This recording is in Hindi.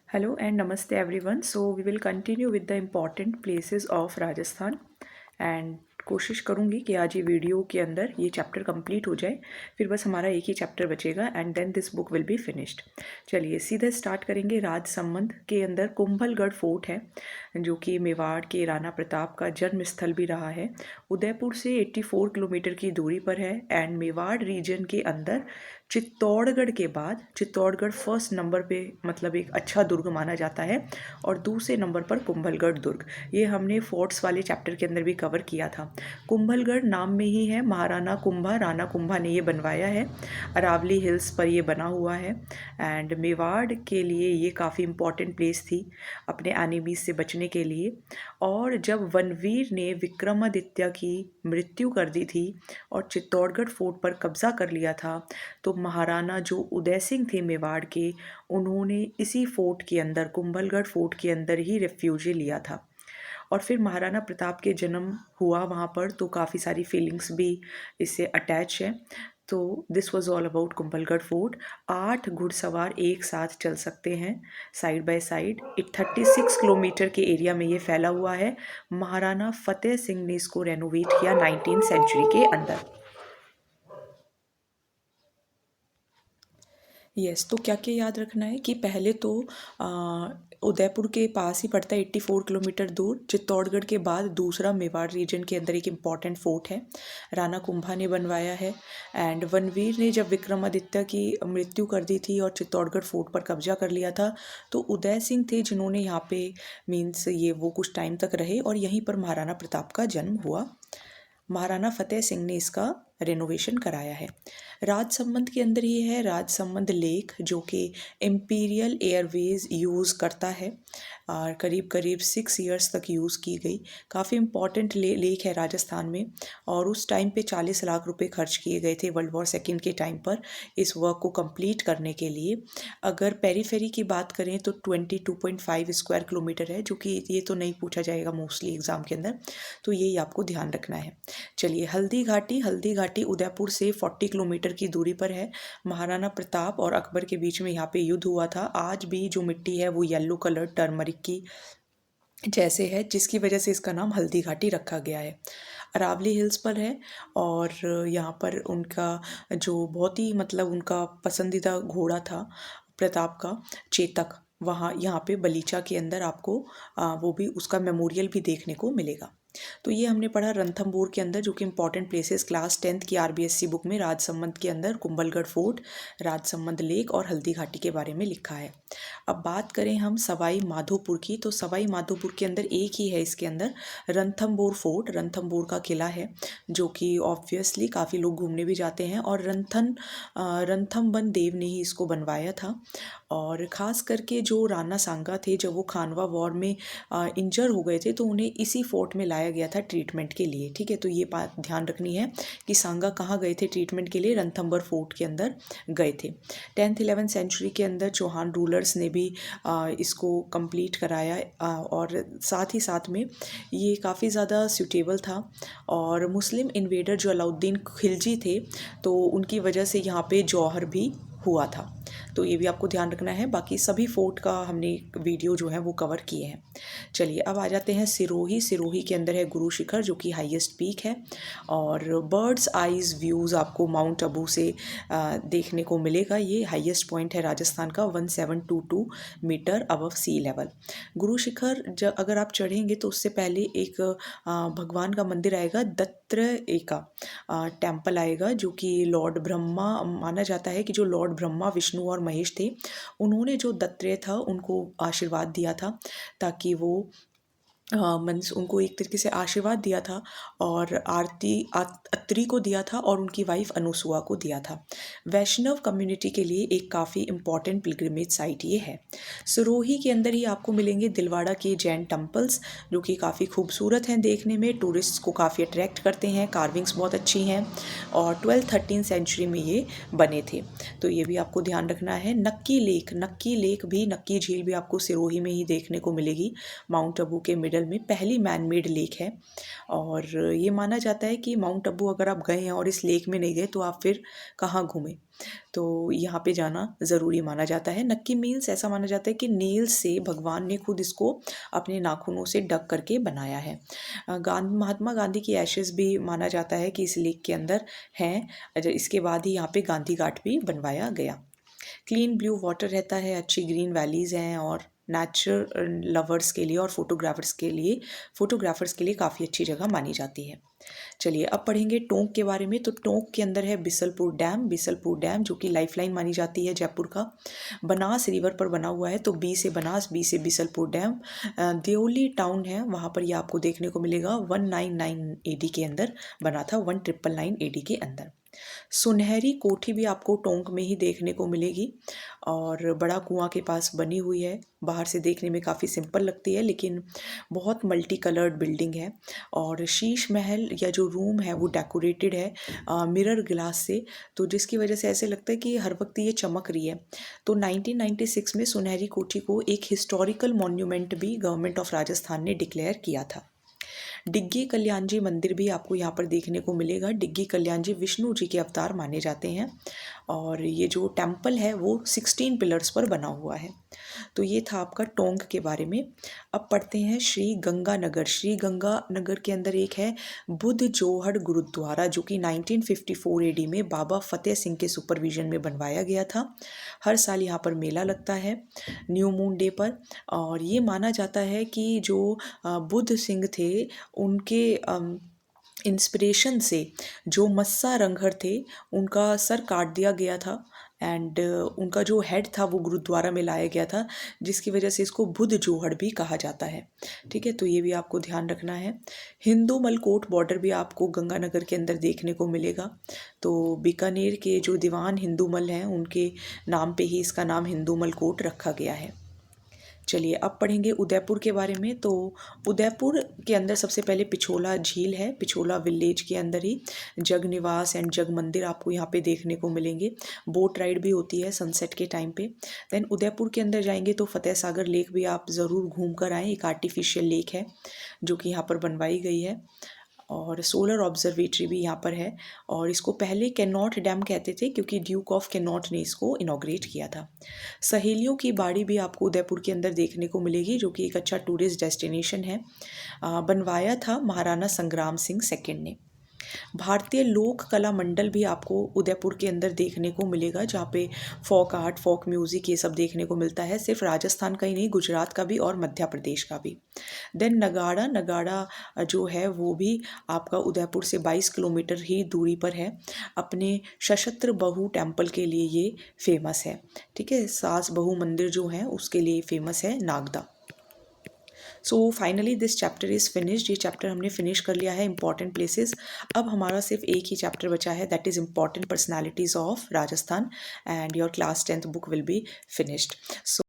Hello and namaste everyone. So we will continue with the important places of Rajasthan and कोशिश करूँगी कि आज ये वीडियो के अंदर ये चैप्टर कंप्लीट हो जाए, फिर बस हमारा एक ही चैप्टर बचेगा and then this book will be finished. चलिए सीधे स्टार्ट करेंगे। राजसमंद के अंदर कुंभलगढ़ फोर्ट है जो कि मेवाड़ के राणा प्रताप का जन्म स्थल भी रहा है। उदयपुर से 84 किलोमीटर की दूरी पर है एंड मेवाड़ रीजन के अंदर चित्तौड़गढ़ के बाद चित्तौड़गढ़ फर्स्ट नंबर पे मतलब एक अच्छा दुर्ग माना जाता है और दूसरे नंबर पर कुंभलगढ़ दुर्ग। ये हमने फोर्ट्स वाले चैप्टर के अंदर भी कवर किया था। कुंभलगढ़ नाम में ही है, महाराणा कुंभा राणा कुंभा ने ये बनवाया है। अरावली हिल्स पर ये बना हुआ है एंड मेवाड़ के लिए ये काफ़ी इम्पॉर्टेंट प्लेस थी अपने एनिमीज से बचने के लिए। और जब वनवीर ने विक्रमादित्य की मृत्यु कर दी थी और चित्तौड़गढ़ फोर्ट पर कब्जा कर लिया था तो महाराणा जो उदय सिंह थे मेवाड़ के, उन्होंने इसी फोर्ट के अंदर कुंभलगढ़ फोर्ट के अंदर ही रेफ्यूजी लिया था। और फिर महाराणा प्रताप के जन्म हुआ वहाँ पर, तो काफ़ी सारी फीलिंग्स भी इससे अटैच है। तो this was all about Kumbhalgarh fort. 8 घुड़सवार एक साथ चल सकते हैं साइड बाय साइड। 36 किलोमीटर के एरिया में ये फैला हुआ है। महाराणा फतेह सिंह ने इसको रेनोवेट किया 19th सेंचुरी के अंदर। यस, तो क्या क्या याद रखना है कि पहले तो उदयपुर के पास ही पड़ता है 84 किलोमीटर दूर। चित्तौड़गढ़ के बाद दूसरा मेवाड़ रीजन के अंदर एक इम्पॉर्टेंट फोर्ट है, राणा कुंभा ने बनवाया है। एंड वनवीर ने जब विक्रमादित्य की मृत्यु कर दी थी और चित्तौड़गढ़ फोर्ट पर कब्जा कर लिया था तो उदय सिंह थे जिन्होंने यहाँ पे मीन्स ये वो कुछ टाइम तक रहे और यहीं पर महाराणा प्रताप का जन्म हुआ। महाराणा फतेह सिंह ने इसका रेनोवेशन कराया है। राजसमंद के अंदर ही है राजसमंद लेक जो कि इम्पीरियल एयरवेज यूज़ करता है और करीब करीब 6 इयर्स तक यूज़ की गई। काफ़ी इम्पॉर्टेंट लेक है राजस्थान में और उस टाइम पे 40 लाख रुपए खर्च किए गए थे वर्ल्ड वॉर सेकेंड के टाइम पर इस वर्क को कंप्लीट करने के लिए। अगर पेरीफेरी की बात करें तो 22.5 स्क्वायर किलोमीटर है, जो कि ये तो नहीं पूछा जाएगा मोस्टली एग्ज़ाम के अंदर, तो यही आपको ध्यान रखना है। चलिए हल्दी घाटी उदयपुर से 40 किलोमीटर की दूरी पर है। महाराणा प्रताप और अकबर के बीच में यहाँ पे युद्ध हुआ था। आज भी जो मिट्टी है वो येलो कलर टर्मरिक की जैसे है, जिसकी वजह से इसका नाम हल्दी घाटी रखा गया है। अरावली हिल्स पर है और यहाँ पर उनका जो बहुत ही मतलब उनका पसंदीदा घोड़ा था प्रताप का, चेतक, वहाँ यहाँ पे बलीचा के अंदर आपको वो भी उसका मेमोरियल भी देखने को मिलेगा। तो ये हमने पढ़ा रणथंभौर के अंदर, जो कि इंपॉर्टेंट प्लेसेस क्लास 10th की आरबीएससी बुक में राजसमंद के अंदर कुंभलगढ़ फोर्ट, राजसमंद लेक और हल्दी घाटी के बारे में लिखा है। अब बात करें हम सवाई माधोपुर की, तो सवाई माधोपुर के अंदर एक ही है इसके अंदर रणथंभौर फोर्ट, रणथंभौर का किला है जो कि ऑब्वियसली काफ़ी लोग घूमने भी जाते हैं और रणथंबन देव ने ही इसको बनवाया था। और ख़ास करके जो राणा सांगा थे जब वो खानवा वॉर में इंजर हो गए थे तो उन्हें इसी फोर्ट में लाया गया था ट्रीटमेंट के लिए। ठीक है, तो ये बात ध्यान रखनी है कि सांगा कहाँ गए थे ट्रीटमेंट के लिए, रणथंभौर फोर्ट के अंदर गए थे। 10th 11th सेंचुरी के अंदर चौहान रूलर्स ने भी इसको कंप्लीट कराया और साथ ही साथ में ये काफ़ी ज़्यादा सूटेबल था। और मुस्लिम इन्वेडर जो अलाउद्दीन खिलजी थे तो उनकी वजह से यहाँ पे जौहर भी हुआ था, तो ये भी आपको ध्यान रखना है। बाकी सभी फोर्ट का हमने वीडियो जो है वो कवर किए हैं। चलिए अब आ जाते हैं सिरोही। सिरोही के अंदर है गुरु शिखर जो कि हाईएस्ट पीक है और बर्ड्स आइज व्यूज़ आपको माउंट अबू से देखने को मिलेगा। ये हाईएस्ट पॉइंट है राजस्थान का 1722 metre above sea level. Guru Shikhar अगर आप चढ़ेंगे तो उससे पहले एक भगवान का मंदिर आएगा, दत्रेय का टेम्पल आएगा, जो कि लॉर्ड ब्रह्मा माना जाता है कि जो लॉर्ड ब्रह्मा विष्णु और महेश थे उन्होंने जो दत्रेय था उनको आशीर्वाद दिया था ताकि वो मीन्स उनको एक तरीके से आशीर्वाद दिया था और आरती अत्रि को दिया था और उनकी वाइफ अनुसुआ को दिया था। वैष्णव कम्युनिटी के लिए एक काफ़ी इम्पॉर्टेंट पिलग्रिमेज साइट ये है। सिरोही के अंदर ही आपको मिलेंगे दिलवाड़ा के जैन टेम्पल्स जो कि काफ़ी खूबसूरत हैं देखने में, टूरिस्ट्स को काफ़ी अट्रैक्ट करते हैं, कार्विंग्स बहुत अच्छी हैं और 12th-13th सेंचुरी में ये बने थे, तो ये भी आपको ध्यान रखना है। नक्की लेक भी, नक्की झील भी आपको सिरोही में ही देखने को मिलेगी, माउंट अबू के मिडल मिडल में पहली मैन मेड लेक है। और ये माना जाता है कि माउंट अबू अगर आप गए हैं और इस लेक में नहीं गए तो आप फिर कहाँ घूमें, तो यहाँ पे जाना ज़रूरी माना जाता है। नक्की मीन्स ऐसा माना जाता है कि नील से भगवान ने खुद इसको अपने नाखूनों से ढक करके बनाया है। महात्मा गांधी की एशेज़ भी माना जाता है कि इस लेक के अंदर हैं। इसके बाद ही यहाँ पे गांधी घाट भी बनवाया गया। क्लीन ब्लू वाटर रहता है, अच्छी ग्रीन वैलीज़ हैं और नेचर लवर्स के लिए और फोटोग्राफर्स के लिए काफ़ी अच्छी जगह मानी जाती है। चलिए अब पढ़ेंगे टोंक के बारे में। तो टोंक के अंदर है बिसलपुर डैम जो कि लाइफलाइन मानी जाती है जयपुर का। बनास रिवर पर बना हुआ है, तो बी से बनास, बी से बिसलपुर डैम। देओली टाउन है, वहाँ पर ये आपको देखने को मिलेगा 199 AD के अंदर बना था, 1999 AD के अंदर। सुनहरी कोठी भी आपको टोंक में ही देखने को मिलेगी और बड़ा कुआं के पास बनी हुई है। बाहर से देखने में काफ़ी सिंपल लगती है लेकिन बहुत मल्टी कलर्ड बिल्डिंग है। और शीश महल या जो रूम है वो डेकोरेटेड है मिरर ग्लास से, तो जिसकी वजह से ऐसे लगता है कि हर वक्त ये चमक रही है। तो 1996 में सुनहरी कोठी को एक हिस्टोरिकल मॉन्यूमेंट भी गवर्नमेंट ऑफ राजस्थान ने डिक्लेयर किया था। डिग्गी कल्याण जी मंदिर भी आपको यहाँ पर देखने को मिलेगा। डिग्गी कल्याण जी विष्णु जी के अवतार माने जाते हैं और ये जो टेम्पल है वो 16 पिलर्स पर बना हुआ है। तो ये था आपका टोंक के बारे में। अब पढ़ते हैं श्री गंगानगर। श्री गंगानगर के अंदर एक है बुद्ध जोहड़ गुरुद्वारा जो कि 1954 AD में बाबा फतेह सिंह के सुपरविजन में बनवाया गया था। हर साल यहाँ पर मेला लगता है न्यू मून डे पर। और ये माना जाता है कि जो बुद्ध सिंह थे उनके इंस्पिरेशन से जो मस्सा रंघर थे उनका सर काट दिया गया था एंड उनका जो हेड था वो गुरुद्वारा में लाया गया था, जिसकी वजह से इसको बुद्ध जोहड़ भी कहा जाता है। ठीक है, तो ये भी आपको ध्यान रखना है। हिंदू मलकोट बॉर्डर भी आपको गंगानगर के अंदर देखने को मिलेगा। तो बीकानेर के जो दीवान हिंदूमल हैं उनके नाम पे ही इसका नाम हिंदू मलकोट रखा गया है। चलिए अब पढ़ेंगे उदयपुर के बारे में। तो उदयपुर के अंदर सबसे पहले पिछोला झील है। पिछोला विलेज के अंदर ही जग निवास एंड जग मंदिर आपको यहाँ पे देखने को मिलेंगे। बोट राइड भी होती है सनसेट के टाइम पे। देन उदयपुर के अंदर जाएंगे तो फतेह सागर लेक भी आप ज़रूर घूम कर आएँ। एक आर्टिफिशियल लेक है जो कि यहाँ पर बनवाई गई है और सोलर ऑब्जर्वेटरी भी यहाँ पर है। और इसको पहले कैनॉट डैम कहते थे क्योंकि ड्यूक ऑफ कैनॉट ने इसको इनॉग्रेट किया था। सहेलियों की बाड़ी भी आपको उदयपुर के अंदर देखने को मिलेगी जो कि एक अच्छा टूरिस्ट डेस्टिनेशन है। बनवाया था महाराणा संग्राम सिंह सेकंड ने। भारतीय लोक कला मंडल भी आपको उदयपुर के अंदर देखने को मिलेगा जहाँ पे फोक आर्ट, फोक म्यूज़िक ये सब देखने को मिलता है। सिर्फ राजस्थान का ही नहीं, गुजरात का भी और मध्य प्रदेश का भी। देन नगाड़ा जो है वो भी आपका उदयपुर से 22 किलोमीटर ही दूरी पर है। अपने सशस्त्र बहु टेम्पल के लिए ये फेमस है। ठीक है, सास बहु मंदिर जो है उसके लिए फेमस है Nagda. So finally this chapter is finished. ये चैप्टर हमने फिनिश कर लिया है इंपॉर्टेंट प्लेसेस। अब हमारा सिर्फ एक ही चैप्टर बचा है, that is important personalities of Rajasthan and your class 10th book will be finished. So